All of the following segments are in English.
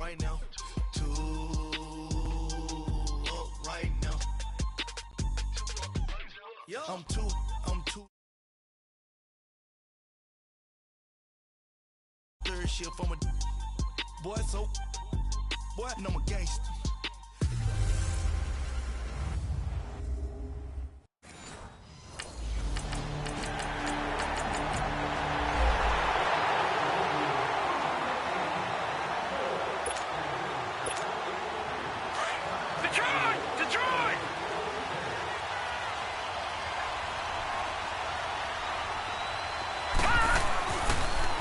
Right now, two up right now. I'm two. Third shift from a boy, so boy, and I'm a gangster.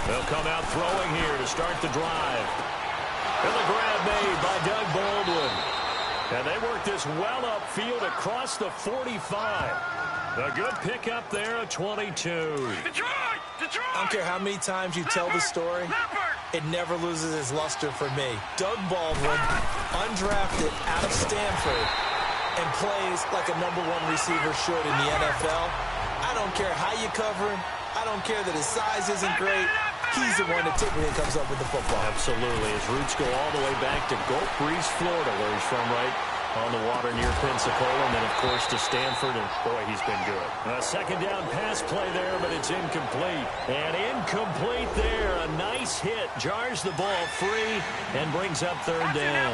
They'll come out throwing here to start the drive. And the grab made by Doug Baldwin. And they work this well upfield across the 45. A good pickup there at 22. Detroit! I don't care how many times you tell the story, it never loses its luster for me. Doug Baldwin, undrafted out of Stanford, and plays like a #1 receiver should in the NFL. I don't care how you cover him. I don't care that his size isn't great. He's the one that typically comes up with the football. Absolutely. His roots go all the way back to Gulf Breeze, Florida, where he's from, right on the water near Pensacola, and then, of course, to Stanford, and, boy, he's been good. A second down pass play there, but it's incomplete. And incomplete there. A nice hit. Jars the ball free and brings up third down.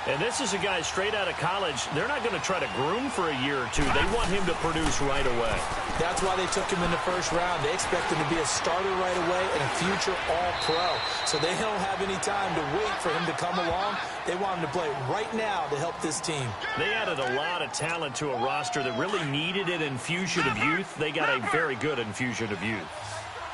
And this is a guy straight out of college. They're not going to try to groom for a year or two. They want him to produce right away. That's why they took him in the first round. They expect him to be a starter right away and a future all-pro. So they don't have any time to wait for him to come along. They want him to play right now to help this team. They added a lot of talent to a roster that really needed an infusion of youth. They got a very good infusion of youth.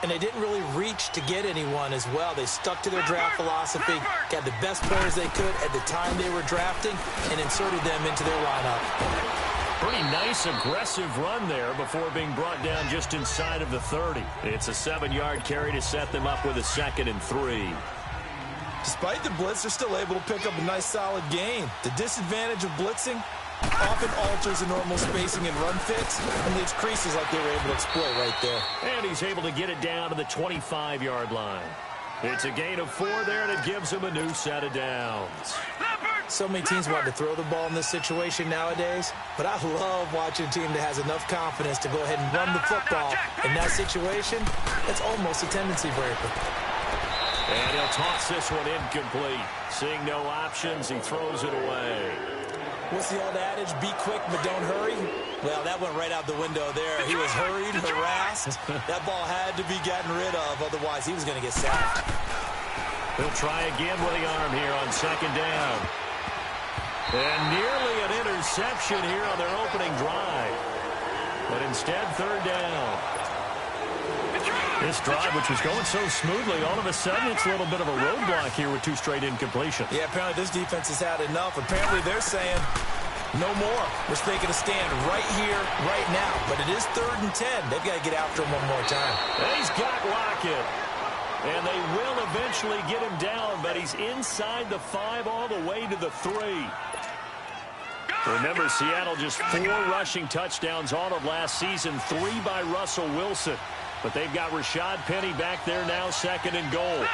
And they didn't really reach to get anyone as well. They stuck to their draft philosophy, got the best players they could at the time they were drafting, and inserted them into their lineup. Pretty nice, aggressive run there before being brought down just inside of the 30. It's a 7-yard carry to set them up with a 2nd and 3. Despite the blitz, they're still able to pick up a nice, solid gain. The disadvantage of blitzing often alters the normal spacing and run fits and leaves creases like they were able to exploit right there. And he's able to get it down to the 25-yard line. It's a gain of 4 there, and it gives him a new set of downs. So many teams want to throw the ball in this situation nowadays, but I love watching a team that has enough confidence to go ahead and run the football. In that situation, it's almost a tendency breaker. And he'll toss this one incomplete. Seeing no options, he throws it away. What's the old adage? Be quick, but don't hurry. Well, that went right out the window there. He was hurried, harassed. That ball had to be gotten rid of, otherwise he was going to get sacked. He'll try again with the arm here on 2nd down. And nearly an interception here on their opening drive. But instead, 3rd down. This drive, which was going so smoothly, all of a sudden it's a little bit of a roadblock here with 2 straight incompletions. Yeah, apparently this defense has had enough. Apparently they're saying, no more. We're taking a stand right here, right now. But it is 3rd and 10. They've got to get after him one more time. And he's got Lockett. And they will eventually get him down, but he's inside the 5 all the way to the 3. Remember, Seattle just 4 rushing touchdowns all of last season, 3 by Russell Wilson. But they've got Rashad Penny back there now, 2nd and goal.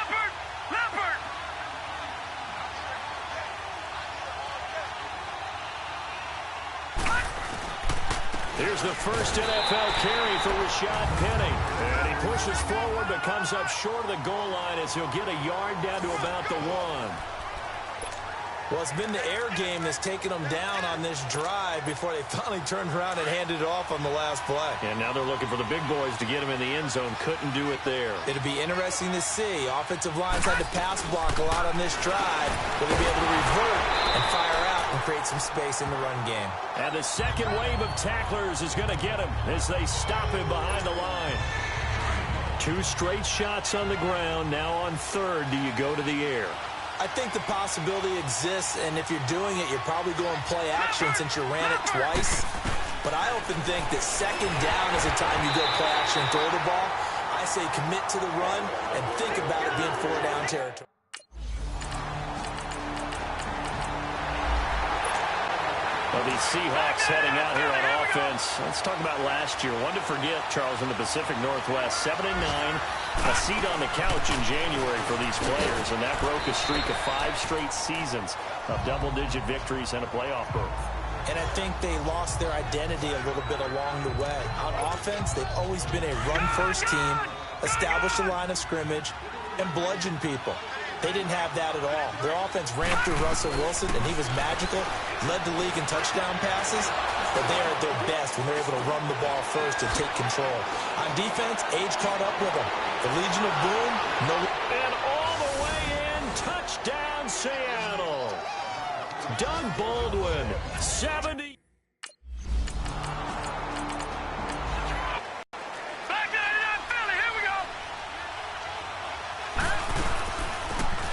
Here's the first NFL carry for Rashad Penny. And he pushes forward but comes up short of the goal line as he'll get a yard down to about the 1. Well, it's been the air game that's taken them down on this drive before they finally turned around and handed it off on the last play. And now they're looking for the big boys to get him in the end zone. Couldn't do it there. It'll be interesting to see. Offensive lines had to pass block a lot on this drive. Will they be able to revert and fire out and create some space in the run game? And the second wave of tacklers is going to get him as they stop him behind the line. 2 straight shots on the ground. Now on 3rd, do you go to the air? I think the possibility exists, and if you're doing it, you're probably going play action since you ran it twice. But I often think that 2nd down is the time you go play action and throw the ball. I say commit to the run and think about it being 4-down territory. Well, the Seahawks heading out here on offense. Let's talk about last year. One to forget, Charles, in the Pacific Northwest. 7-9, a seat on the couch in January for these players, and that broke a streak of 5 straight seasons of double-digit victories and a playoff berth. And I think they lost their identity a little bit along the way. On offense, they've always been a run-first team, establish a line of scrimmage, and bludgeon people. They didn't have that at all. Their offense ran through Russell Wilson, and he was magical, led the league in touchdown passes, but they are at their best when they're able to run the ball first and take control. On defense, age caught up with them. The Legion of Boom, no... And all the way in, touchdown Seattle. Doug Baldwin, 70.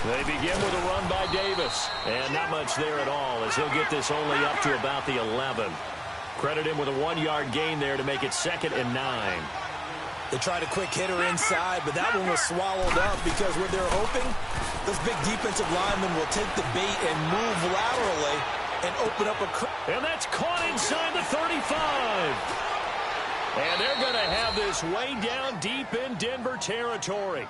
They begin with a run by Davis, and not much there at all as he'll get this only up to about the 11. Credit him with a 1-yard gain there to make it 2nd and 9. They tried a quick hitter inside, but that one was swallowed up because what they're hoping, those big defensive linemen will take the bait and move laterally and open up a... And that's caught inside the 35. And they're going to have this way down deep in Denver territory.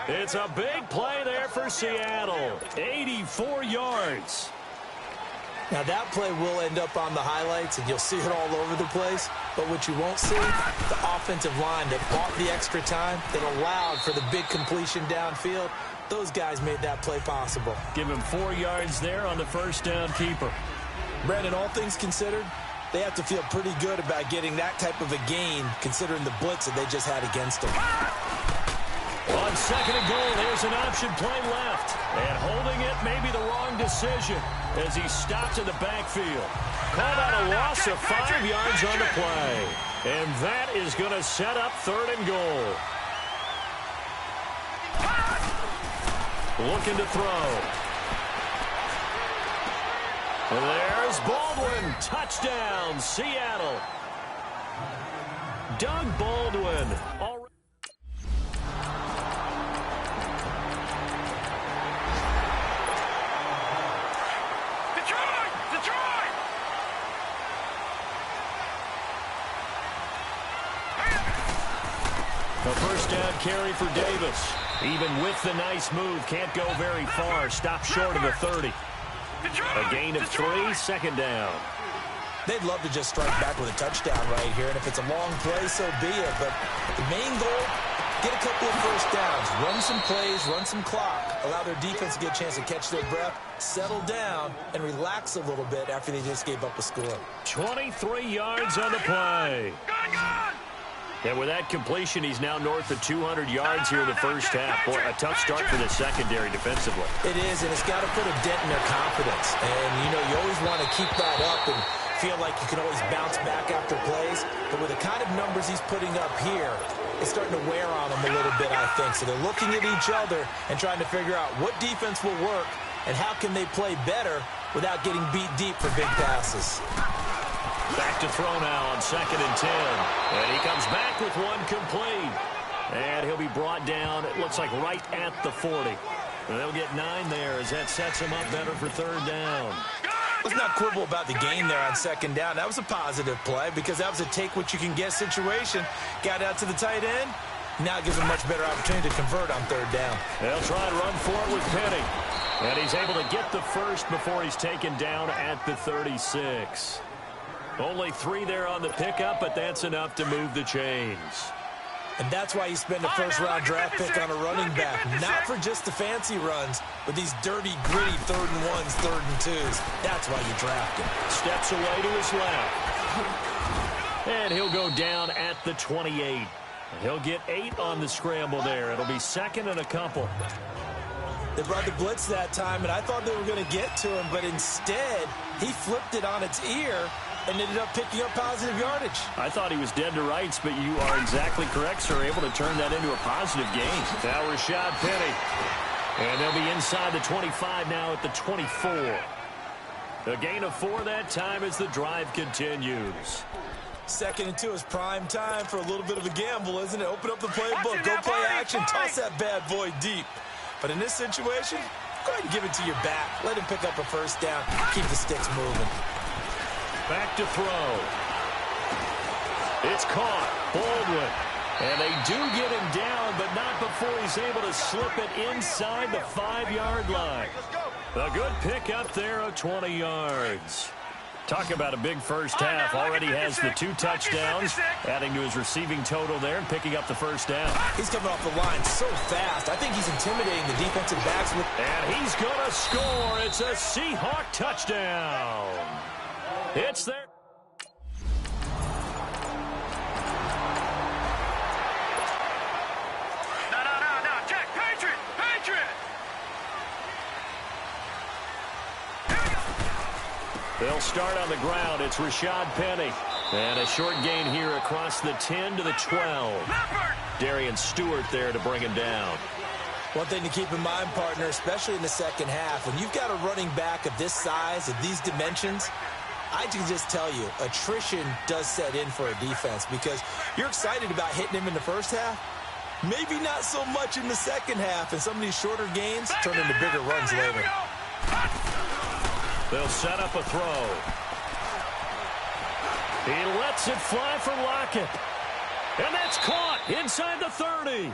It's a big play there for Seattle. 84 yards. Now that play will end up on the highlights, and you'll see it all over the place. But what you won't see, the offensive line that bought the extra time, that allowed for the big completion downfield, those guys made that play possible. Give him 4 yards there on the first down keeper. Brandon, all things considered, they have to feel pretty good about getting that type of a gain, considering the blitz that they just had against them. On 2nd and goal, there's an option play left. And holding it may be the wrong decision as he stopped in the backfield. Called out a loss of 5 yards on the play. And that is going to set up 3rd and goal. Looking to throw. There's Baldwin. Touchdown, Seattle. Doug Baldwin. A first down carry for Davis. Even with the nice move, can't go very far. Stop short of the 30. A gain of 3, 2nd down. They'd love to just strike back with a touchdown right here, and if it's a long play, so be it. But the main goal, get a couple of first downs, run some plays, run some clock, allow their defense to get a chance to catch their breath, settle down, and relax a little bit after they just gave up a score. 23 yards on the play. And with that completion, he's now north of 200 yards here in the first half. Boy, a tough start for the secondary defensively. It is, and it's got to put a dent in their confidence. And, you know, you always want to keep that up and feel like you can always bounce back after plays. But with the kind of numbers he's putting up here, it's starting to wear on them a little bit, I think. So they're looking at each other and trying to figure out what defense will work and how can they play better without getting beat deep for big passes. Back to throw now on 2nd and 10. And he comes back with one complete. And he'll be brought down, it looks like right at the 40. And they'll get 9 there as that sets him up better for 3rd down. Let's not quibble about the gain there on 2nd down. That was a positive play because that was a take-what-you-can-get situation. Got out to the tight end. Now it gives him a much better opportunity to convert on 3rd down. They'll try and run for it with Penny. And he's able to get the first before he's taken down at the 36. Only 3 there on the pickup, but that's enough to move the chains. And that's why you spend a first-round draft pick on a running back. Not for just the fancy runs, but these dirty, gritty 3rd and 1s, 3rd and 2s. That's why you draft him. Steps away to his left. And he'll go down at the 28. He'll get 8 on the scramble there. It'll be 2nd and a couple. They brought the blitz that time, and I thought they were going to get to him, but instead, he flipped it on its ear and ended up picking up positive yardage. I thought he was dead to rights, but you are exactly correct, sir. Able to turn that into a positive gain. Now Rashad Penny. And they'll be inside the 25 now at the 24. A gain of 4 that time as the drive continues. 2nd and 2 is prime time for a little bit of a gamble, isn't it? Open up the playbook, go play action, toss that bad boy deep. But in this situation, go ahead and give it to your back. Let him pick up a first down, keep the sticks moving. Back to throw. It's caught. Baldwin. And they do get him down, but not before he's able to slip it inside the 5-yard line. A good pick up there of 20 yards. Talk about a big first half. Already has the 2 touchdowns, adding to his receiving total there and picking up the first down. He's coming off the line so fast. I think he's intimidating the defensive backs. And he's going to score. It's a Seahawk touchdown. It's there. They'll start on the ground. It's Rashad Penny. And a short gain here across the 10 to the 12. Darian Stewart there to bring him down. One thing to keep in mind, partner, especially in the second half, when you've got a running back of this size, of these dimensions, I can just tell you, attrition does set in for a defense because you're excited about hitting him in the first half. Maybe not so much in the second half, and some of these shorter gains turn into bigger runs later. They'll set up a throw. He lets it fly for Lockett. And that's caught inside the 30.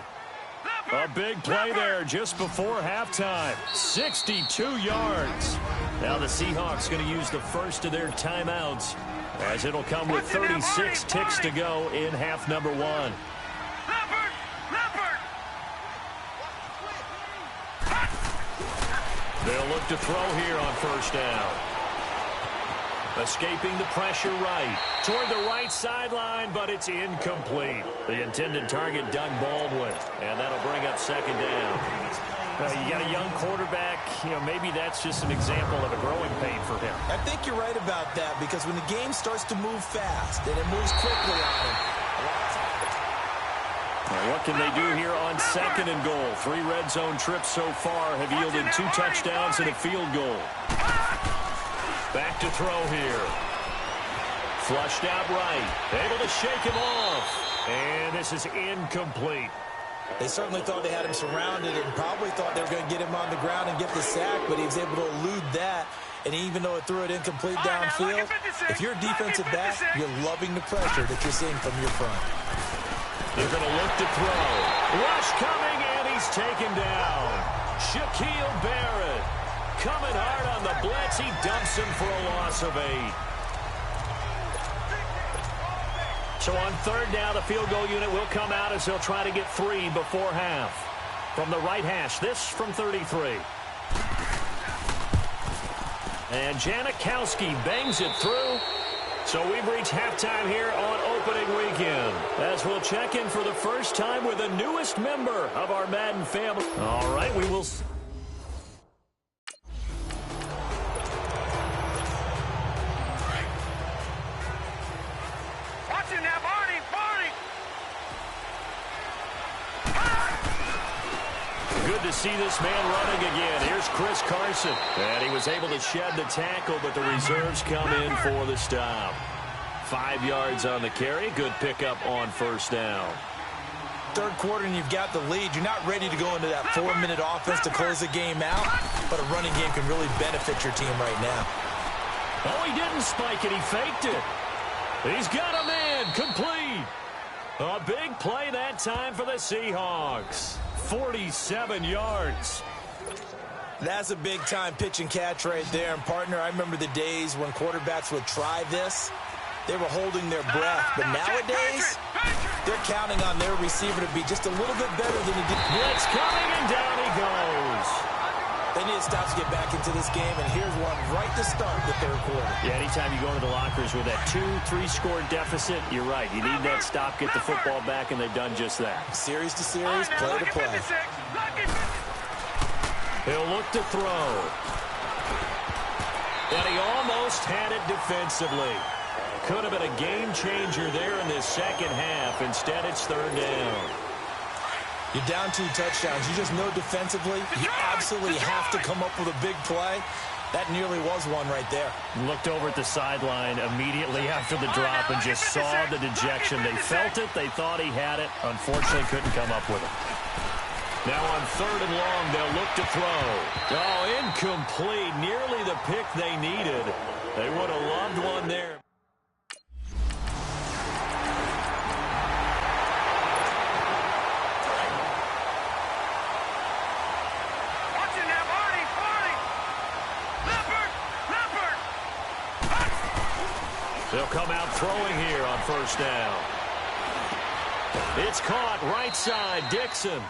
A big play there just before halftime. 62 yards. Now the Seahawks going to use the first of their timeouts as it'll come with 36 ticks to go in half number 1. They'll look to throw here on first down. Escaping the pressure right. Toward the right sideline, but it's incomplete. The intended target, Doug Baldwin. And that'll bring up second down. You got a young quarterback. Maybe that's just an example of a growing pain for him. I think you're right about that because when the game starts to move fast and it moves quickly on him. What can they do here on second and goal? 3 red zone trips so far have yielded 2 touchdowns and a field goal. Back to throw here. Flushed out right. Able to shake him off. And this is incomplete. They certainly thought they had him surrounded and probably thought they were going to get him on the ground and get the sack, but he was able to elude that. And even though it threw it incomplete downfield, if you're a defensive back, you're loving the pressure that you're seeing from your front. They're going to look to throw. Rush coming, and he's taken down. Shaquille Barrett coming hard on the blitz. He dumps him for a loss of 8. So on third down, the field goal unit will come out as they'll try to get 3 before half. From the right hash, this from 33. And Janikowski bangs it through. So we've reached halftime here on opening weekend as we'll check in for the first time with the newest member of our Madden family. All right, we will... Watch it now, Barney! Good to see this man running again. Here's Chris Carson. And he was able to shed the tackle, but the reserves come in for the stop. 5 yards on the carry. Good pickup on first down. Third quarter and you've got the lead. You're not ready to go into that 4-minute offense to close the game out, but a running game can really benefit your team right now. Oh, he didn't spike it. He faked it. He's got a man complete. A big play that time for the Seahawks. 47 yards. That's a big-time pitch and catch right there. And, partner, I remember the days when quarterbacks would try this. They were holding their breath. But nowadays, they're counting on their receiver to be just a little bit better than he did. Blitz coming, and down he goes. They need to stop to get back into this game, and here's one right to start the third quarter. Yeah, anytime you go into the lockers with that 2-3 score deficit, you're right. You need that stop, get the football back, and they've done just that. Series to series, play to play. He'll look to throw. And he almost had it defensively. Could have been a game changer there in this second half. Instead, it's third down. You're down 2 touchdowns. You just know defensively, you absolutely have to come up with a big play. That nearly was one right there. Looked over at the sideline immediately after the drop and just saw the dejection. They felt it. They thought he had it. Unfortunately, couldn't come up with it. Now on 3rd and long, they'll look to throw. Oh, incomplete. Nearly the pick they needed. They would have loved one there. They'll come out throwing here on 1st down. It's caught right side, Dixon.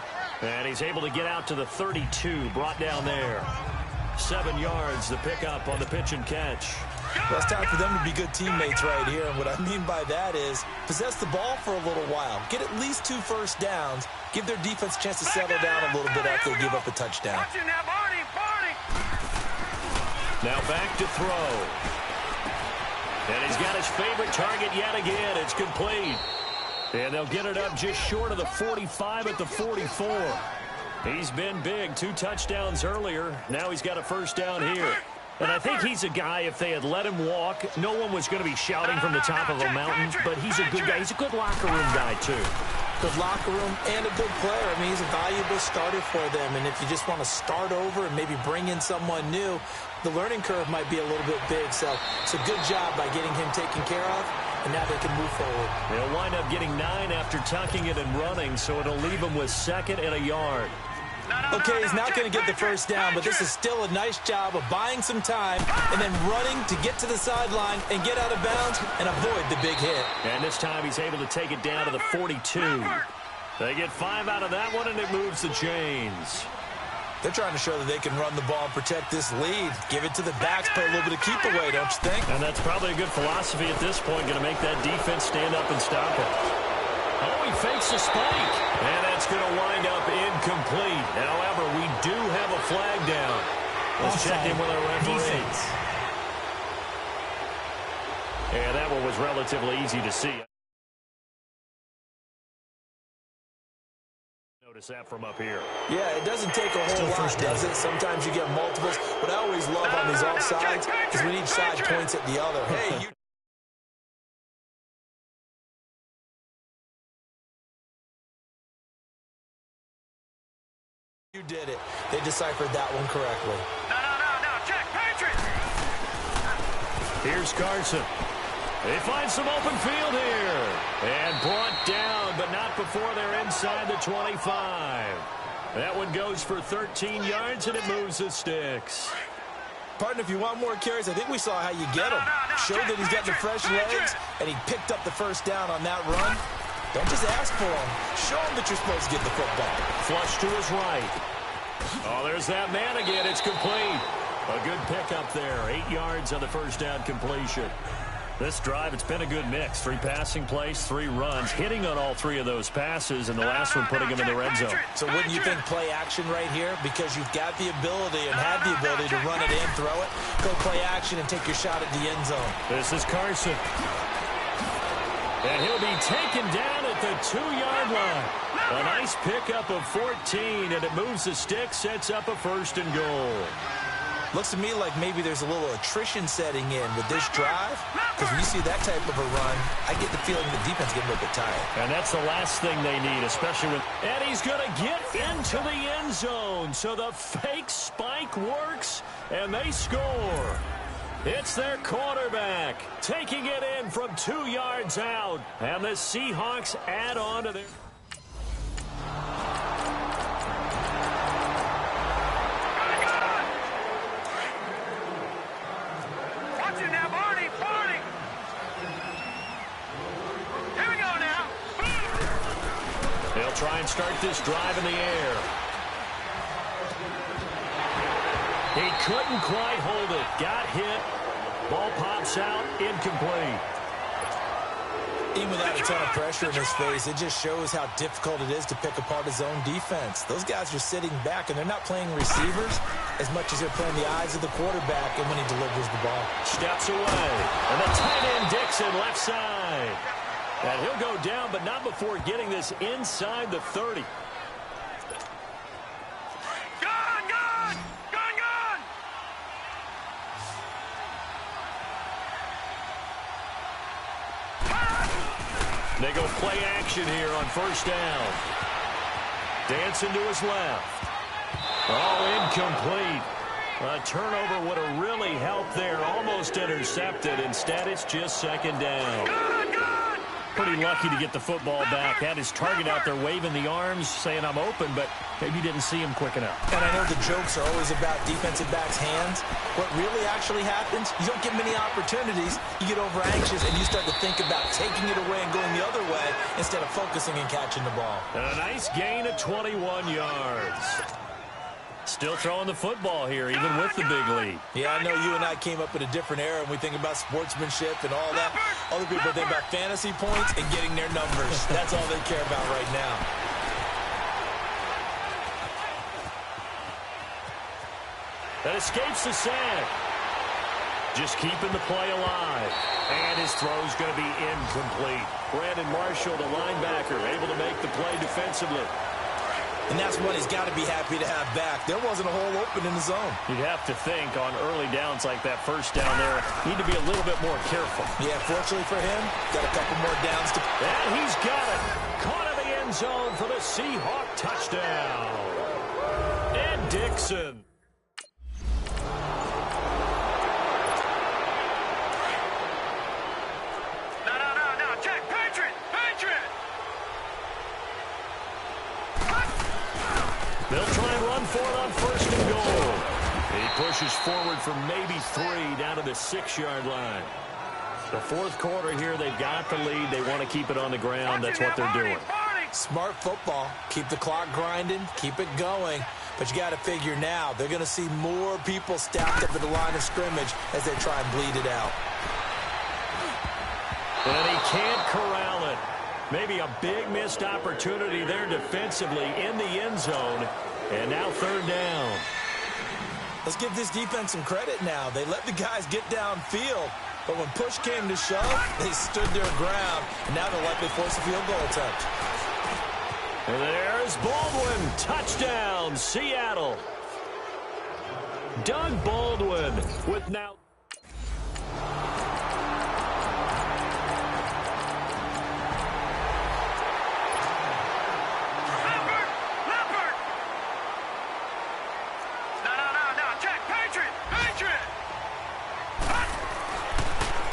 And he's able to get out to the 32, brought down there. 7 yards, the pickup on the pitch and catch. Well, it's time for them to be good teammates right here. And what I mean by that is possess the ball for a little while. Get at least 2 first downs. Give their defense a chance to settle down a little bit after they give up a touchdown. Now back to throw. And he's got his favorite target yet again. It's complete. And they'll get it up just short of the 45 at the 44. He's been big. 2 touchdowns earlier. Now he's got a 1st down here. And I think he's a guy, if they had let him walk, no one was going to be shouting from the top of a mountain. But he's a good guy. He's a good locker room guy, too. Good locker room and a good player. I mean, he's a valuable starter for them. And if you just want to start over and maybe bring in someone new, the learning curve might be a little bit big. So it's a good job by getting him taken care of. And now they can move forward. They'll wind up getting 9 after tucking it and running, so it'll leave them with 2nd and a yard. Okay, he's not going to get the 1st down, but this is still a nice job of buying some time and then running to get to the sideline and get out of bounds and avoid the big hit. And this time he's able to take it down to the 42. They get 5 out of that one, and it moves the chains. They're trying to show that they can run the ball and protect this lead. Give it to the backs, put a little bit of keep away, don't you think? And that's probably a good philosophy at this point, going to make that defense stand up and stop it. Oh, he fakes a spike. And that's going to wind up incomplete. However, we do have a flag down. Let's check in with our referee. And that one was relatively easy to see. Notice that from up here. Yeah, it doesn't take a whole lot, does it? Sometimes you get multiples. What I always love on these offsides is when each side points at the other. Hey, you did it. They deciphered that one correctly. No, check, Patriots! Here's Carson. They find some open field here. And brought down, but not before they're inside the 25. That one goes for 13 yards, and it moves the sticks. Partner, if you want more carries, I think we saw how you get him. Showed that he's got the fresh legs, and he picked up the 1st down on that run. Don't just ask for him. Show him that you're supposed to get the football. Flush to his right. Oh, there's that man again. It's complete. A good pickup there. 8 yards on the 1st down completion. This drive, it's been a good mix. 3 passing plays, 3 runs, hitting on all 3 of those passes, and the last one putting him in the red zone. So wouldn't you think play action right here? Because you've got the ability and had the ability to run it in, throw it, go play action, and take your shot at the end zone. This is Carson. And he'll be taken down at the 2-yard line. A nice pickup of 14, and it moves the stick, sets up a 1st and goal. Looks to me like maybe there's a little attrition setting in with this drive. Because when you see that type of a run, I get the feeling the defense getting a little bit tired. And that's the last thing they need, especially with... And he's going to get into the end zone. So the fake spike works, and they score. It's their quarterback taking it in from 2 yards out. And the Seahawks add on to their... They'll try and start this drive in the air. He couldn't quite hold it. Got hit. Ball pops out. Incomplete. Even without a ton of pressure in his face, it just shows how difficult it is to pick apart his own defense. Those guys are sitting back, and they're not playing receivers as much as they're playing the eyes of the quarterback and when he delivers the ball. Steps away. And the tight end Dixon left side. And he'll go down, but not before getting this inside the 30. They go play action here on 1st down. Dancing to his left. Oh, incomplete. A turnover would have really helped there. Almost intercepted. Instead, it's just second down. Pretty lucky to get the football back. Had his target out there waving the arms, saying, I'm open, but maybe didn't see him quick enough. And I know the jokes are always about defensive backs' hands. What really actually happens, you don't get many opportunities. You get over anxious, and you start to think about taking it away and going the other way instead of focusing and catching the ball. And a nice gain of 21 yards. Still throwing the football here, even with the big lead. Yeah, I know you and I came up in a different era, and we think about sportsmanship and all that. Other people think about fantasy points and getting their numbers. That's all they care about right now. That escapes the sack. Just keeping the play alive. And his throw's going to be incomplete. Brandon Marshall, the linebacker, able to make the play defensively. And that's what he's got to be happy to have back. There wasn't a hole open in the zone. You'd have to think on early downs like that first down there, need to be a little bit more careful. Yeah, fortunately for him, got a couple more downs to... And he's got it. Caught in the end zone for the Seahawk touchdown. Ed Dixon. They'll try and run for it on first and goal. He pushes forward for maybe 3 down to the 6-yard line. The fourth quarter here, they've got the lead. They want to keep it on the ground. That's what they're doing. Smart football. Keep the clock grinding. Keep it going. But you got to figure now, they're going to see more people stacked up at the line of scrimmage as they try and bleed it out. And he can't corral it. Maybe a big missed opportunity there defensively in the end zone. And now third down. Let's give this defense some credit now. They let the guys get downfield. But when push came to shove, they stood their ground. And now they'll likely force a field goal attempt. And there's Baldwin. Touchdown, Seattle. Doug Baldwin with now...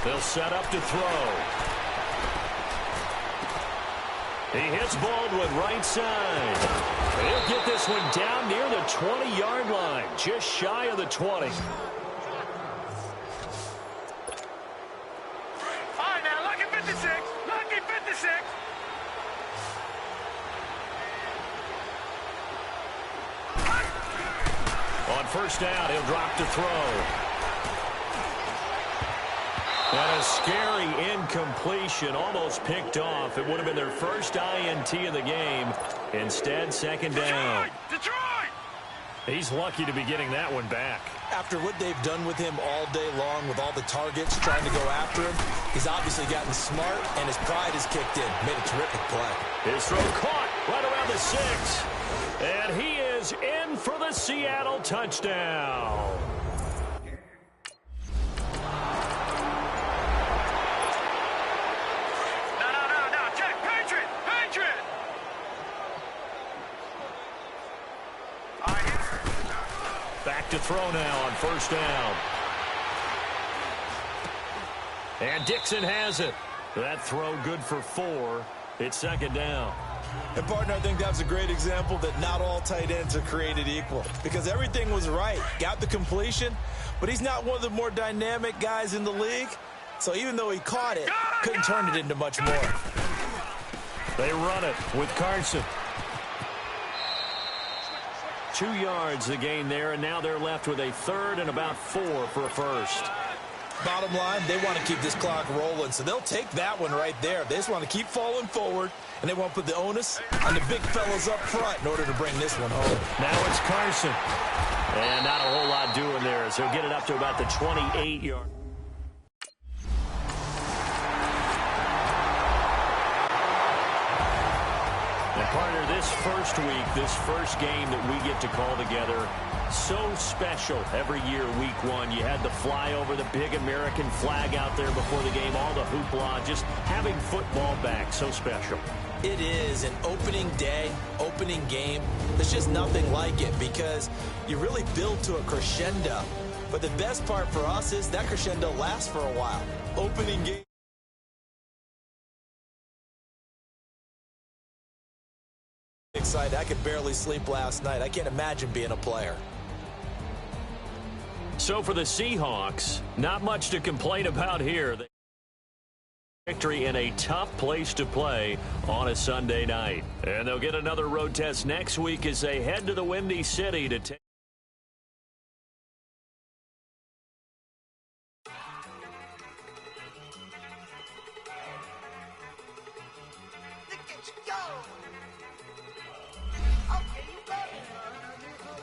They'll set up to throw. He hits Baldwin right side. He'll get this one down near the 20-yard line, just shy of the 20. All right, now, lucky 56. Lucky 56. On first down, he'll drop to throw. And a scary incompletion, almost picked off. It would have been their first INT of the game. Instead, second down. Detroit! He's lucky to be getting that one back. After what they've done with him all day long with all the targets trying to go after him, he's obviously gotten smart, and his pride has kicked in. Made a terrific play. His throw caught right around the 6. And he is in for the Seattle touchdown. Back to throw now on first down. And Dixon has it. That throw good for 4. It's second down. And, partner, I think that's a great example that not all tight ends are created equal. Because everything was right. Got the completion, but he's not one of the more dynamic guys in the league. So even though he caught it, couldn't turn it into much more. They run it with Carson. 2 yards the gain there, and now they're left with a third and about 4 for a first. Bottom line, they want to keep this clock rolling, so they'll take that one right there. They just want to keep falling forward, and they want to put the onus on the big fellas up front in order to bring this one home. Now it's Carson. And not a whole lot doing there, as he'll get it up to about the 28-yard. And partner, this first week, this first game that we get to call together, so special every year, week 1. You had the flyover, the big American flag out there before the game, all the hoopla, just having football back, so special. It is an opening day, opening game. There's just nothing like it because you really build to a crescendo. But the best part for us is that crescendo lasts for a while. Opening game. Excited. I could barely sleep last night. I can't imagine being a player. So for the Seahawks, not much to complain about here. Victory in a tough place to play on a Sunday night. And they'll get another road test next week as they head to the Windy City to take.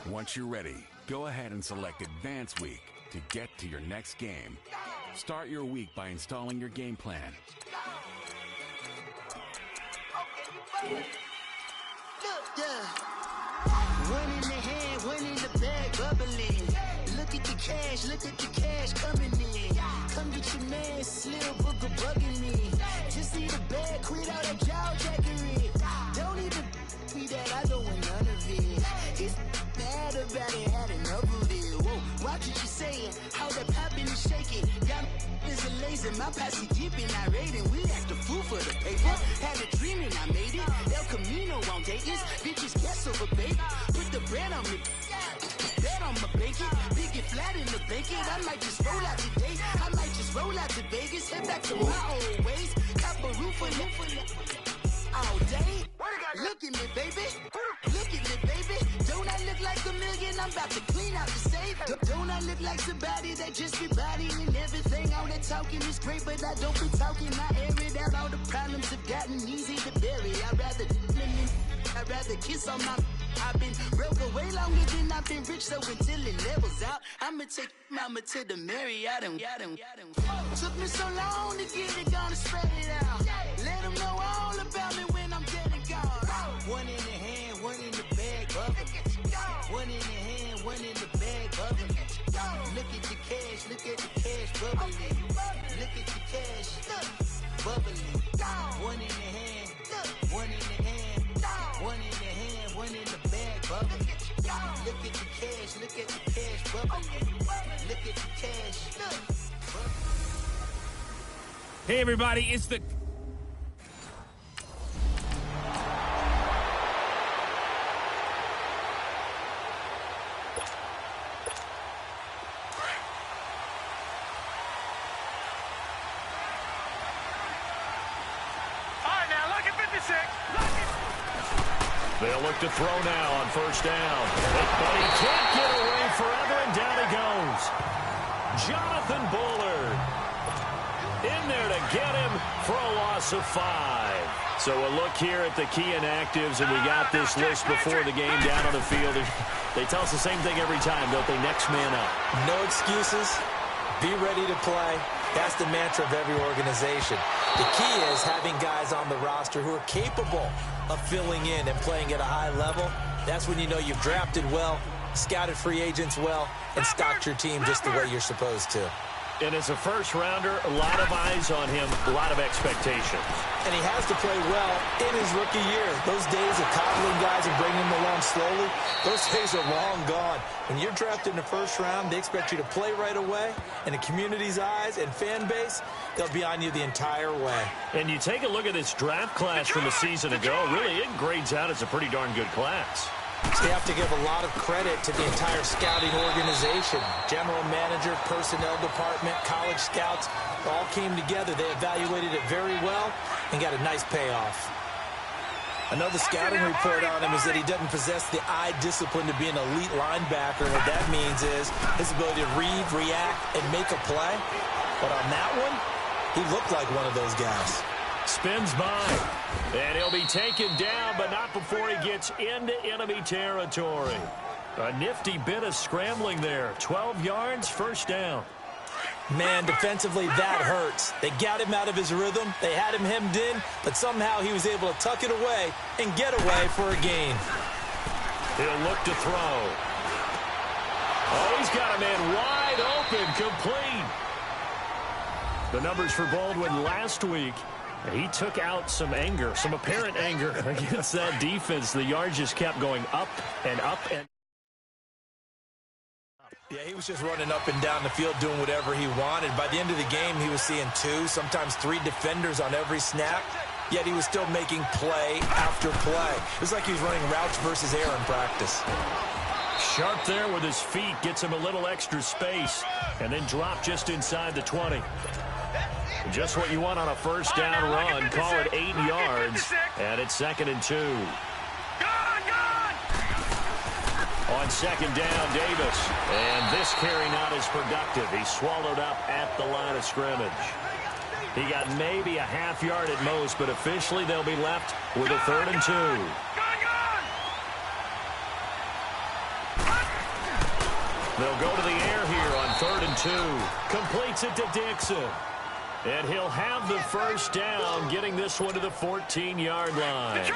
Once you're ready, go ahead and select Advance Week to get to your next game. Start your week by installing your game plan. One in the hand, one in the bag, bubbling. Look at the cash coming in. Come get your man, Slim Booker bugging me. Just need a bag, quit all that jaw jackery. Don't even me that I don't want none of it. He's mad about it, had enough of it. Whoa, watch what you saying, how that poppin' and shaking. Y'all is a lazy, my posse deep and I raiding. We act a fool for the paper. Had a dream and I made it. El Camino on Dayton's, bitches guess over baby. Put the bread on me, bet on my bacon. Big it flat in the bacon. I might just roll out today. I might just roll out to Vegas. Head back to my old ways. Cop a roof for all day. Look at me, baby. Look at me, baby. Don't I look like a million? I'm about to clean out the safe. Don't I look like somebody that just be bodying everything? All that talking is great, but I don't be talking. I air it out. All the problems have gotten easy to bury. I'd rather kiss on my. I've been broke way longer than I've been rich, so until it levels out, I'ma take mama to the Marriott. Took me so long to get it, gonna spread it out. Let them know all about me when I'm dead and gone. One in the hand, one in the bag, bubbling. One in the hand, one in the bag, bubbling. Look at the cash, bubbling. Look at the cash, bubbling. One in the hand, one in the hand, one in the hand, one in the bag, bubbling. Look at the cash, bubbling. Look at the cash. Hey, everybody, it's the... They'll look to throw now on first down. But he can't get away forever, and down he goes. Jonathan Bullard in there to get him for a loss of 5. So a look here at the key inactives, and we got this list before the game down on the field. They tell us the same thing every time, don't they? Next man up. No excuses. Be ready to play. That's the mantra of every organization. The key is having guys on the roster who are capable of filling in and playing at a high level. That's when you know you've drafted well, scouted free agents well, and stocked your team just the way you're supposed to. And as a first-rounder, a lot of eyes on him, a lot of expectations. And he has to play well in his rookie year. Those days of coddling guys and bringing them along slowly, those days are long gone. When you're drafted in the first round, they expect you to play right away. And the community's eyes and fan base, they'll be on you the entire way. And you take a look at this draft class from a season ago, really it grades out as a pretty darn good class. So you have to give a lot of credit to the entire scouting organization. General manager, personnel department, college scouts, all came together. They evaluated it very well and got a nice payoff. Another scouting report on him is that he doesn't possess the eye discipline to be an elite linebacker. What that means is his ability to read, react, and make a play. But on that one, he looked like one of those guys. Spins by, and he'll be taken down, but not before he gets into enemy territory. A nifty bit of scrambling there. 12 yards, first down. Man, defensively, that hurts. They got him out of his rhythm. They had him hemmed in, but somehow he was able to tuck it away and get away for a gain. He'll look to throw. Oh, he's got a man wide open, complete. The numbers for Baldwin last week. He took out some anger, some apparent anger against that defense. The yards just kept going up and up and yeah, he was just running up and down the field doing whatever he wanted. By the end of the game, he was seeing 2, sometimes 3 defenders on every snap, yet he was still making play after play. It was like he was running routes versus air in practice. Sharp there with his feet, gets him a little extra space, and then drop just inside the 20. Just what you want on a first down run. Call it 8 yards, and it's 2nd and 2. On 2nd down, Davis. And this carry not as productive. He's swallowed up at the line of scrimmage. He got maybe a half yard at most, but officially they'll be left with a 3rd and 2. They'll go to the air here on 3rd and 2. Completes it to Dixon. And he'll have the first down, getting this one to the 14-yard line.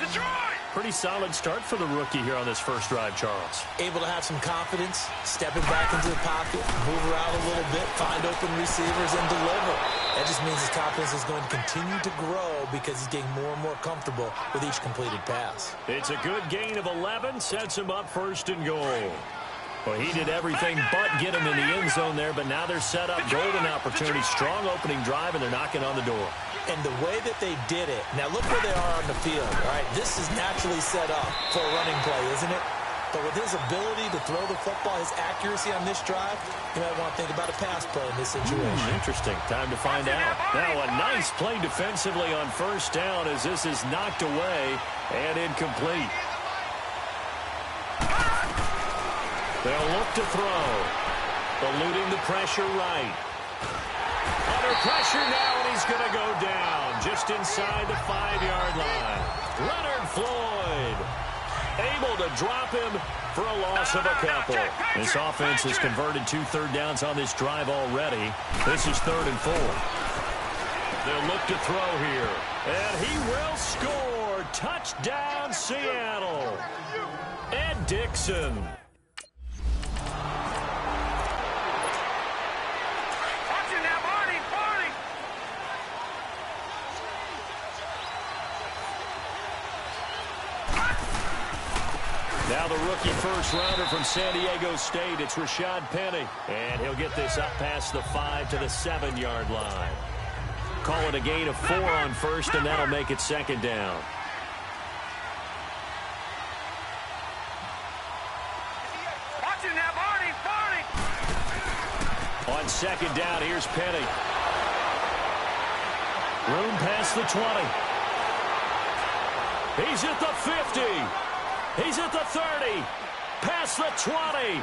Detroit! Pretty solid start for the rookie here on this first drive, Charles. Able to have some confidence, stepping back into the pocket, move around a little bit, find open receivers, and deliver. That just means his confidence is going to continue to grow because he's getting more and more comfortable with each completed pass. It's a good gain of 11, sets him up 1st and goal. Well, he did everything but get him in the end zone there, but now they're set up. Golden opportunity, strong opening drive, and they're knocking on the door. And the way that they did it, now look where they are on the field, all right? This is naturally set up for a running play, isn't it? But with his ability to throw the football, his accuracy on this drive, you might want to think about a pass play in this situation. Interesting. Time to find out. Now a nice play defensively on 1st down as this is knocked away and incomplete. They'll look to throw. Eluding the pressure right. Under pressure now, and he's going to go down just inside the 5-yard line. Leonard Floyd able to drop him for a loss of a couple. This offense has converted 2 third downs on this drive already. This is 3rd and 4. They'll look to throw here, and he will score. Touchdown, Seattle. Ed Dixon. Now the rookie first-rounder from San Diego State, it's Rashad Penny. And he'll get this up past the 5 to the 7-yard line. Call it a gain of 4 on 1st, and that'll make it 2nd down. On 2nd down, here's Penny. Room past the 20. He's at the 50. He's at the 30, past the 20.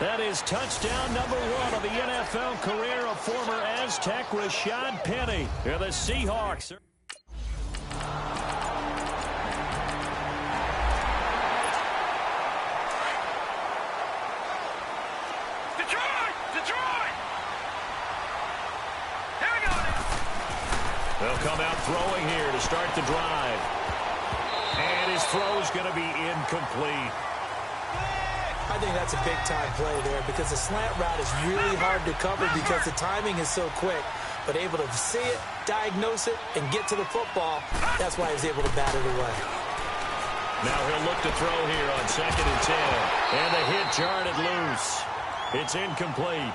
That is touchdown number 1 of the NFL career of former Aztec Rashad Penny. Here the Seahawks. Detroit! They'll come out throwing here to start the drive. And his throw is going to be incomplete. I think that's a big-time play there because the slant route is really hard to cover because the timing is so quick. But able to see it, diagnose it, and get to the football, that's why he's able to bat it away. Now he'll look to throw here on 2nd and 10. And the hit jarred it loose. It's incomplete.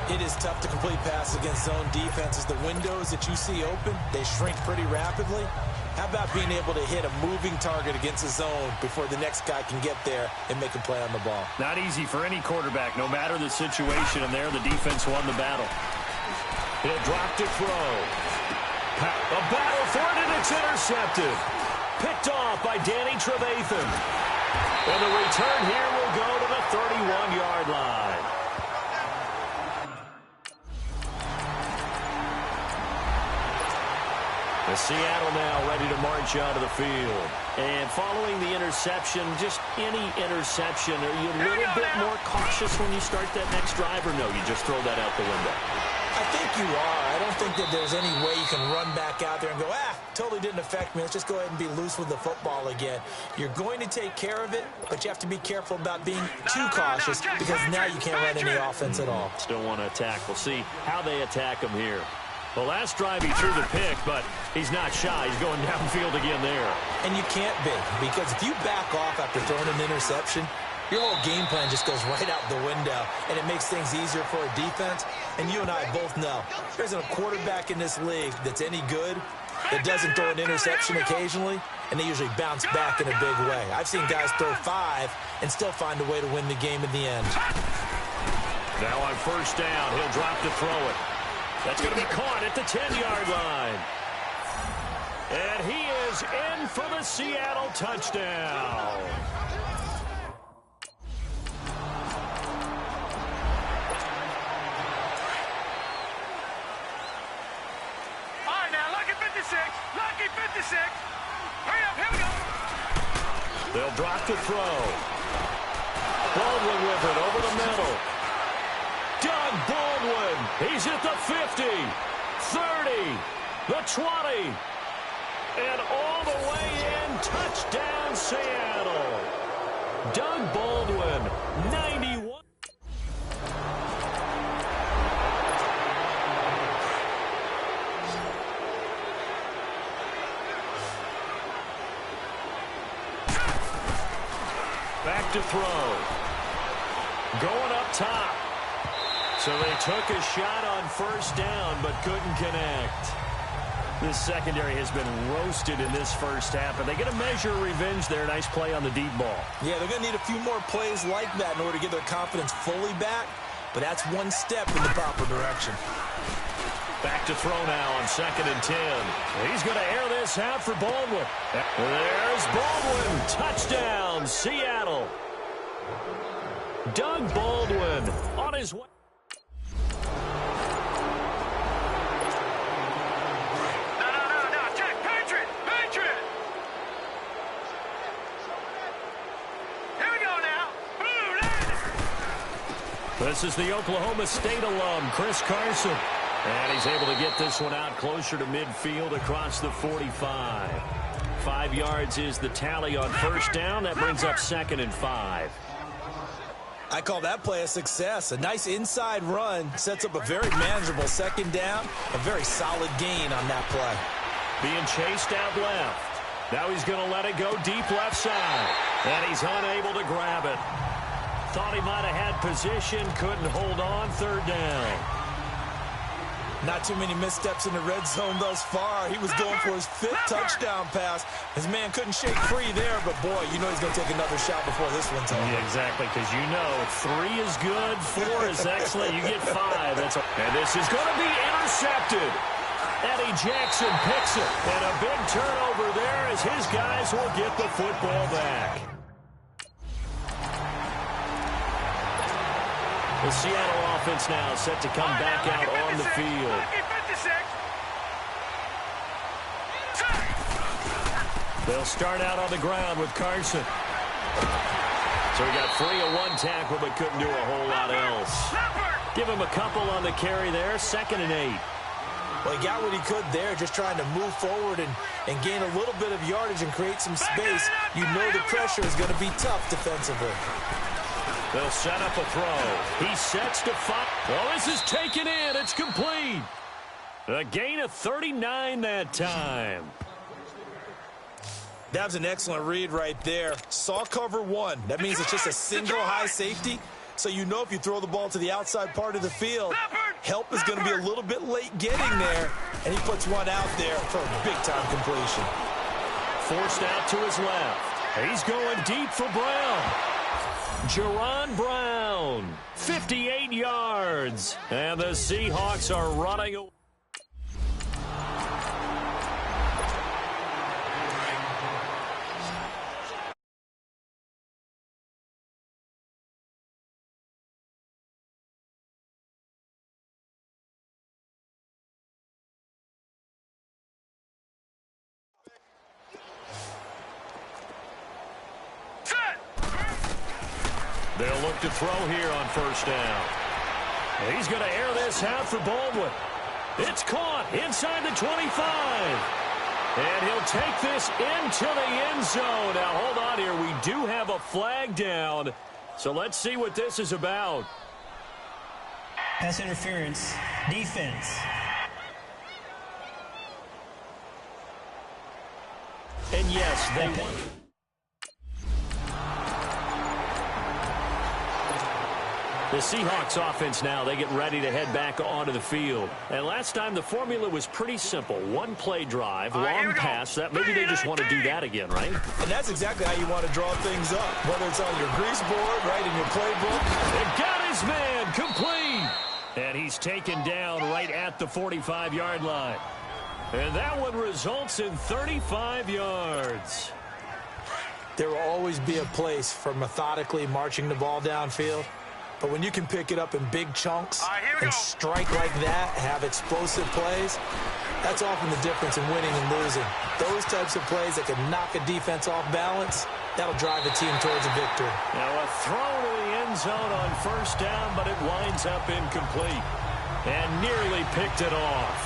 It is tough to complete passes against zone defenses. The windows that you see open, they shrink pretty rapidly. How about being able to hit a moving target against a zone before the next guy can get there and make a play on the ball? Not easy for any quarterback, no matter the situation, and there the defense won the battle. He'll drop to throw. A battle for it, and it's intercepted. Picked off by Danny Trevathan. And the return here will go to the 31-yard line. The Seattle now ready to march onto the field. And following the interception, just any interception, are you a little bit more cautious when you start that next drive, or no, you just throw that out the window? I think you are. I don't think that there's any way you can run back out there and go, totally didn't affect me. Let's just go ahead and be loose with the football again. You're going to take care of it, but you have to be careful about being too cautious because now you can't run any offense at all. Still want to attack. We'll see how they attack them here. The last drive he threw the pick, but he's not shy. He's going downfield again there. And you can't be, because if you back off after throwing an interception, your whole game plan just goes right out the window, and it makes things easier for a defense. And you and I both know there isn't a quarterback in this league that's any good that doesn't throw an interception occasionally, and they usually bounce back in a big way. I've seen guys throw 5 and still find a way to win the game in the end. Now on first down, he'll drop to throw it. That's going to be caught at the 10-yard line. And he is in for the Seattle touchdown. All right, now, lucky 56. Lucky 56. Hurry up, here we go. They'll drop to throw. Baldwin with it over the middle. Doug Baldwin. He's at the 50, 30, the 20, and all the way in. Touchdown, Seattle. Doug Baldwin, 91. Back to throw. Going up top. So they took a shot on first down, but couldn't connect. This secondary has been roasted in this first half, but they get a measure of revenge there. Nice play on the deep ball. Yeah, they're going to need a few more plays like that in order to get their confidence fully back, but that's one step in the proper direction. Back to throw now on 2nd and 10. He's going to air this out for Baldwin. There's Baldwin. Touchdown, Seattle. Doug Baldwin on his way. This is the Oklahoma State alum, Chris Carson. And he's able to get this one out closer to midfield across the 45. 5 yards is the tally on first down. That brings up 2nd and 5. I call that play a success. A nice inside run sets up a very manageable 2nd down. A very solid gain on that play. Being chased out left. Now he's going to let it go deep left side. And he's unable to grab it. Thought he might have had position, couldn't hold on. 3rd down. Not too many missteps in the red zone thus far. He was going for his 5th touchdown pass. His man couldn't shake free there, but boy, you know he's going to take another shot before this one's over. Yeah, exactly, because you know 3 is good, 4 is excellent. You get 5. And this is going to be intercepted. Eddie Jackson picks it. And a big turnover there as his guys will get the football back. The Seattle offense now set to come back out on the field. They'll start out on the ground with Carson. So he got free of 1 tackle but couldn't do a whole lot else. Give him a couple on the carry there, 2nd and 8. Well, he got what he could there, just trying to move forward and gain a little bit of yardage and create some space. You know the pressure is going to be tough defensively. They'll set up a throw. He sets to fire. Well, this is taken in. It's complete. A gain of 39 that time. That was an excellent read right there. Saw cover 1. That means it's just a single high safety. So you know if you throw the ball to the outside part of the field, help is going to be a little bit late getting there. And he puts one out there for a big-time completion. Forced out to his left. He's going deep for Brown. Jerron Brown, 58 yards. And the Seahawks are running away. They'll look to throw here on first down. He's going to air this out for Baldwin. It's caught inside the 25. And he'll take this into the end zone. Now, hold on here. We do have a flag down. So let's see what this is about. Pass interference. Defense. yes, they won. The Seahawks offense now, they get ready to head back onto the field. And last time the formula was pretty simple. One play drive, long pass. That maybe they just want to do that again, right? And that's exactly how you want to draw things up. Whether it's on your grease board, right, in your playbook. And got his man complete. And he's taken down right at the 45-yard line. And that one results in 35 yards. There will always be a place for methodically marching the ball downfield. But when you can pick it up in big chunks and strike like that, have explosive plays, that's often the difference in winning and losing. Those types of plays that can knock a defense off balance, that'll drive a team towards a victory. Now a throw to the end zone on first down, but it winds up incomplete and nearly picked it off.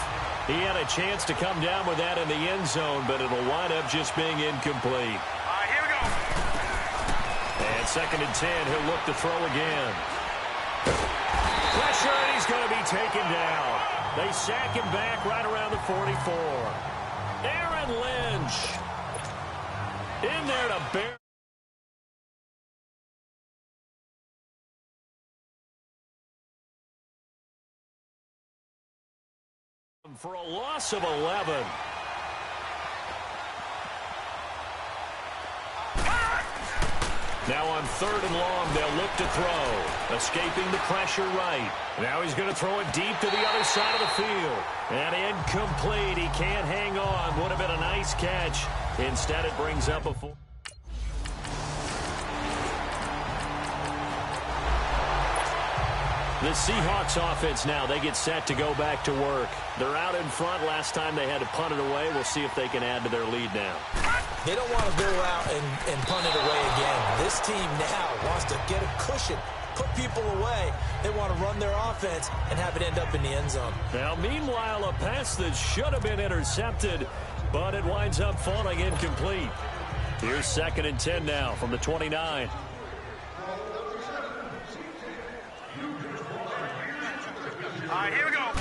He had a chance to come down with that in the end zone, but it'll wind up just being incomplete. Here we go. And 2nd and 10, he'll look to throw again. Pressure, and he's going to be taken down. They sack him back right around the 44. Aaron Lynch in there to bear. For a loss of 11. Now on 3rd and long, they'll look to throw. Escaping the pressure right. Now he's going to throw it deep to the other side of the field. And incomplete. He can't hang on. Would have been a nice catch. Instead, it brings up a full. The Seahawks offense now, they get set to go back to work. They're out in front. Last time they had to punt it away. We'll see if they can add to their lead now. They don't want to go out and punt it away again. This team now wants to get a cushion, put people away. They want to run their offense and have it end up in the end zone. Now, meanwhile, a pass that should have been intercepted, but it winds up falling incomplete. Here's 2nd and 10 now from the 29. Here we go.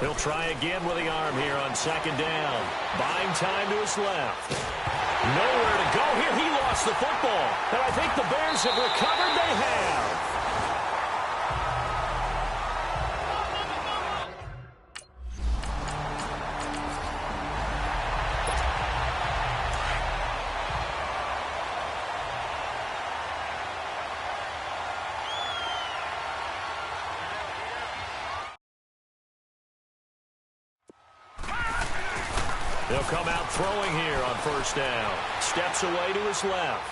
He'll try again with the arm here on 2nd down. Buying time to his left. Nowhere to go here. He lost the football. And I think the Bears have recovered. They have. He'll come out throwing here on 1st down. Steps away to his left.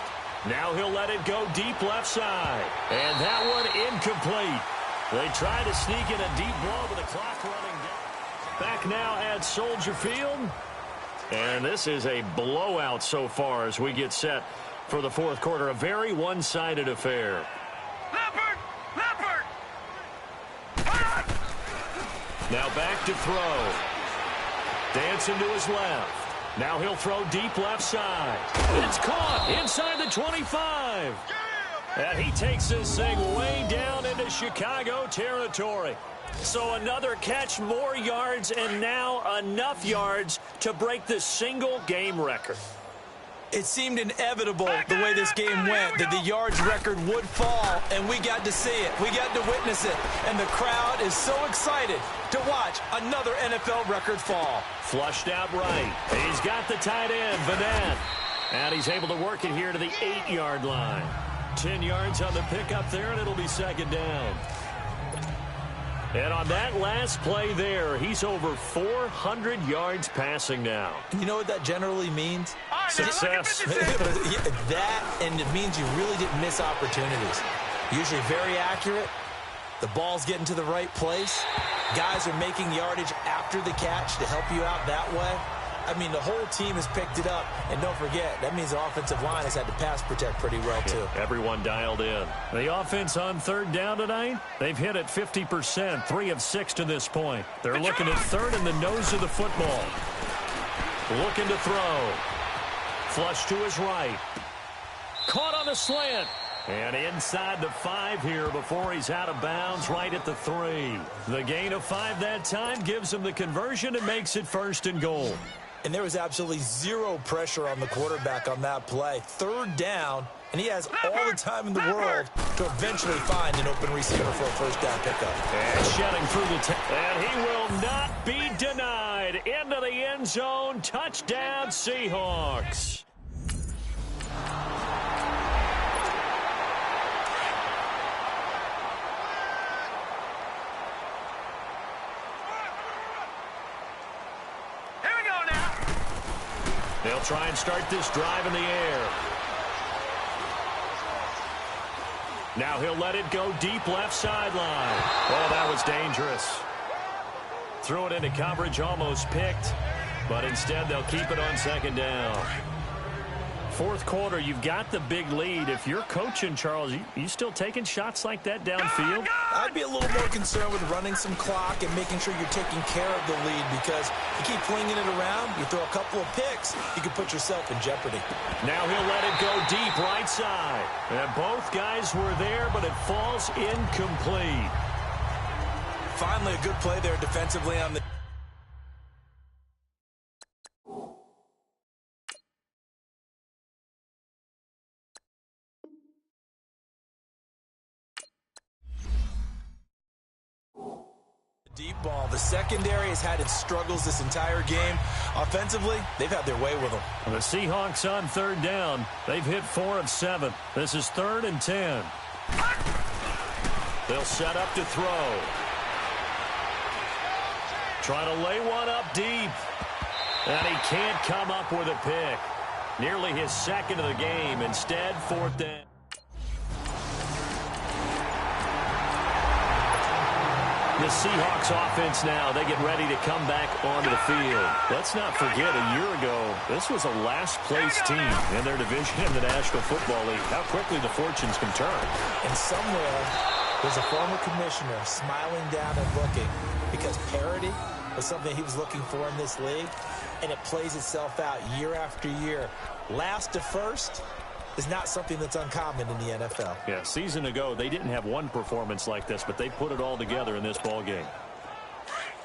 Now he'll let it go deep left side. And that one incomplete. They try to sneak in a deep blow, but the clock running down. Back now at Soldier Field. And this is a blowout so far as we get set for the 4th quarter. A very one-sided affair. Leopard! Now back to throw. Dancing to his left. Now he'll throw deep left side. It's caught inside the 25. And he takes this thing way down into Chicago territory. So another catch, more yards, and now enough yards to break the single game record. It seemed inevitable the way this game went that the yards record would fall, and we got to see it. We got to witness it, and the crowd is so excited to watch another NFL record fall. Flushed out right. He's got the tight end, Vanette. And he's able to work it here to the 8-yard line. 10 yards on the pickup there, and it'll be 2nd down. And on that last play there, he's over 400 yards passing now. You know what that generally means? Success. That, and it means you really didn't miss opportunities. Usually very accurate. The ball's getting to the right place. Guys are making yardage after the catch to help you out that way. I mean, the whole team has picked it up. And don't forget, that means the offensive line has had to pass protect pretty well, too. Everyone dialed in. The offense on 3rd down tonight, they've hit it 50%, 3 of 6 to this point. They're looking at 3rd in the nose of the football. Looking to throw. Flush to his right. Caught on the slant. And inside the 5 here before he's out of bounds right at the 3. The gain of 5 that time gives him the conversion and makes it 1st and goal. And there was absolutely zero pressure on the quarterback on that play. Third down, and he has all the time in the world to eventually find an open receiver for a first down pickup. And shedding through the and he will not be denied. Into the end zone. Touchdown, Seahawks. They'll try and start this drive in the air. Now he'll let it go deep left sideline. Oh, that was dangerous. Threw it into coverage, almost picked. But instead, they'll keep it on second down. Fourth quarter, you've got the big lead. If you're coaching, Charles, you still taking shots like that downfield? I'd be a little more concerned with running some clock and making sure you're taking care of the lead, because you keep flinging it around, you throw a couple of picks, you can put yourself in jeopardy. Now he'll let it go deep right side. And both guys were there, but it falls incomplete. Finally, a good play there defensively on the... deep ball. The secondary has had its struggles this entire game. Offensively, they've had their way with them. The Seahawks on third down. They've hit 4 of 7. This is 3rd and 10. They'll set up to throw. Trying to lay one up deep. And he can't come up with a pick. Nearly his second of the game. Instead, 4th down. The Seahawks offense now, they get ready to come back onto the field. Let's not forget, a year ago, this was a last-place team in their division in the National Football League. How quickly the fortunes can turn. And somewhere, there's a former commissioner smiling down and looking, because parity was something he was looking for in this league, and it plays itself out year after year. Last to first is not something that's uncommon in the NFL. Yeah, season ago, they didn't have one performance like this, but they put it all together in this ball game.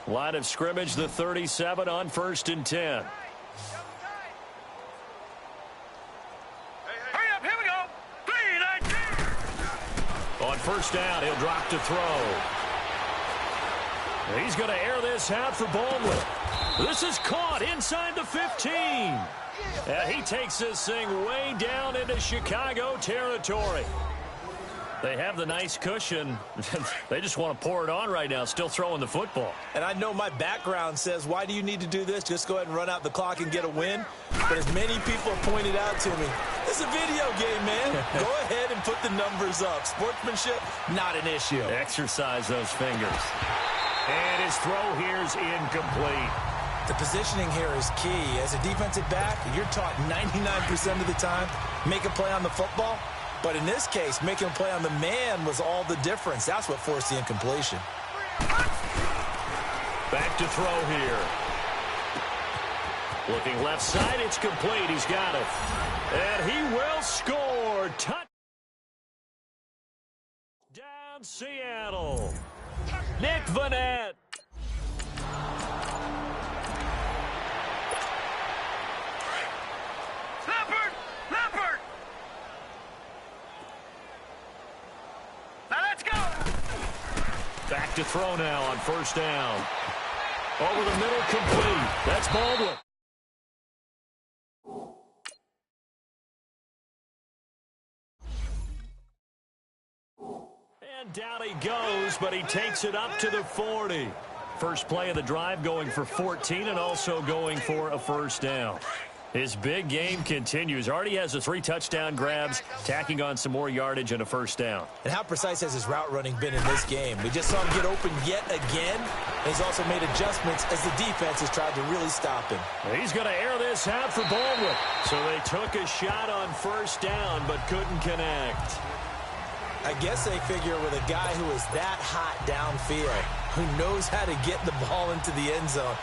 Line of scrimmage, the 37 on 1st and 10. Hurry up, here we go. 3-19. On 1st down, he'll drop to throw. He's going to air this out for Baldwin. This is caught inside the 15. And he takes this thing way down into Chicago territory. They have the nice cushion. They just want to pour it on right now, still throwing the football. And I know my background says, why do you need to do this? Just go ahead and run out the clock and get a win. But as many people have pointed out to me, it's a video game, man. Go ahead and put the numbers up. Sportsmanship, not an issue. Exercise those fingers. And his throw here is incomplete. The positioning here is key. As a defensive back, you're taught 99% of the time, make a play on the football. But in this case, making a play on the man was all the difference. That's what forced the incompletion. Back to throw here. Looking left side, it's complete. He's got it. And he will score. Touchdown, Seattle. Nick Vanette. Leopard! Now let's go! Back to throw now on 1st down. Over the middle, complete. That's Baldwin. And down he goes, but he takes it up to the 40. First play of the drive, going for 14 and also going for a 1st down. His big game continues. Already has the 3 touchdown grabs, tacking on some more yardage and a 1st down. And how precise has his route running been in this game? We just saw him get open yet again. And he's also made adjustments as the defense has tried to really stop him. He's going to air this out for Baldwin. So they took a shot on 1st down but couldn't connect. I guess they figure with a guy who is that hot downfield, who knows how to get the ball into the end zone,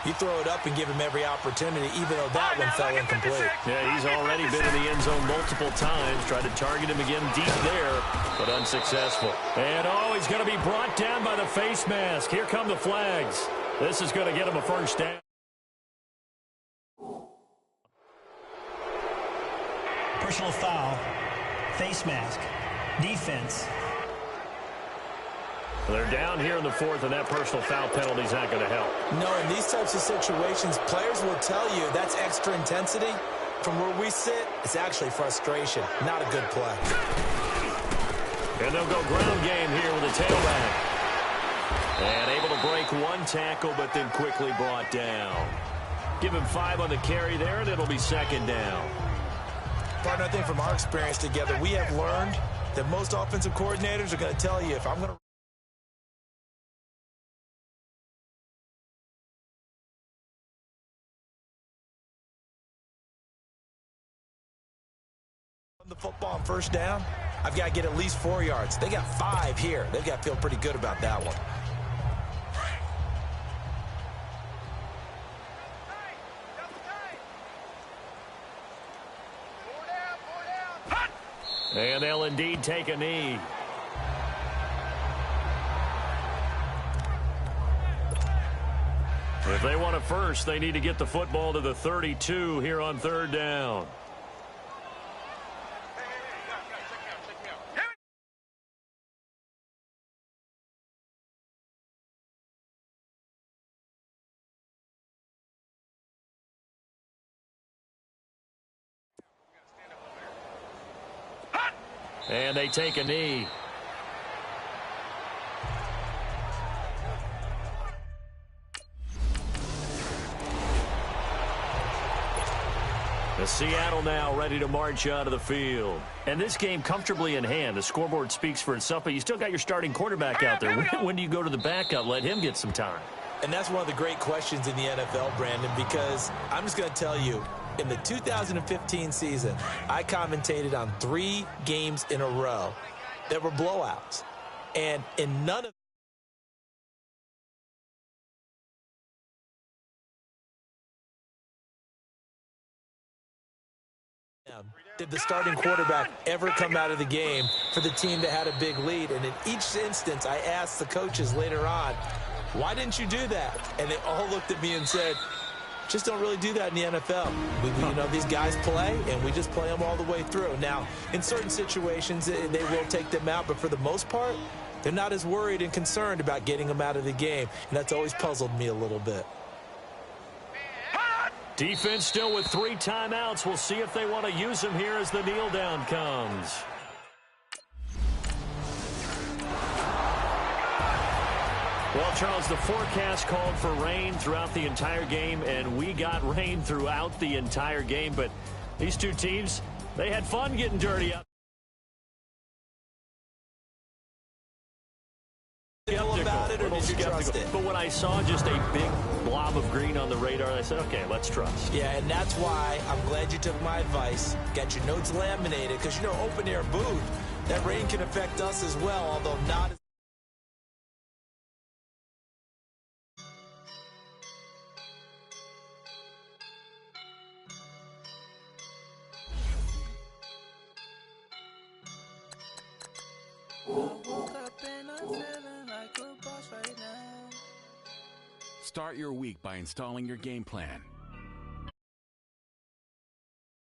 you throw it up and give him every opportunity, even though that one fell incomplete. Yeah, he's already been in the end zone multiple times. Tried to target him again deep there, but unsuccessful. And, he's going to be brought down by the face mask. Here come the flags. This is going to get him a 1st down. Personal foul, face mask, defense. They're down here in the fourth, and that personal foul penalty is not going to help. No, in these types of situations, players will tell you that's extra intensity. From where we sit, it's actually frustration, not a good play. And they'll go ground game here with a tailback. And able to break one tackle, but then quickly brought down. Give him 5 on the carry there, and it'll be second down. Partner, I think from our experience together, we have learned that most offensive coordinators are going to tell you, if I'm going to run the football on first down, I've got to get at least 4 yards. They got 5 here. They've got to feel pretty good about that one. And they'll indeed take a knee. If they want it first, they need to get the football to the 32 here on third down. And they take a knee. The Seattle now ready to march out of the field. And this game comfortably in hand. The scoreboard speaks for itself, but you still got your starting quarterback out there. When do you go to the backup? Let him get some time. And that's one of the great questions in the NFL, Brandon, because I'm just going to tell you, in the 2015 season, I commentated on 3 games in a row that were blowouts. And in none of them did the starting quarterback ever come out of the game for the team that had a big lead. And in each instance, I asked the coaches later on, why didn't you do that? And they all looked at me and said, just don't really do that in the NFL. You know, these guys play, and we just play them all the way through. Now, in certain situations, they will take them out, but for the most part, they're not as worried and concerned about getting them out of the game, and that's always puzzled me a little bit. Defense still with 3 timeouts. We'll see if they want to use them here as the kneel down comes. Well, Charles, the forecast called for rain throughout the entire game, and we got rain throughout the entire game. But these two teams, they had fun getting dirty up. About it, or did you trust it? But when I saw just a big blob of green on the radar, I said, okay, let's trust. Yeah, and that's why I'm glad you took my advice. Got your notes laminated, because, you know, open air booth, that rain can affect us as well, although not as Start your week by installing your game plan.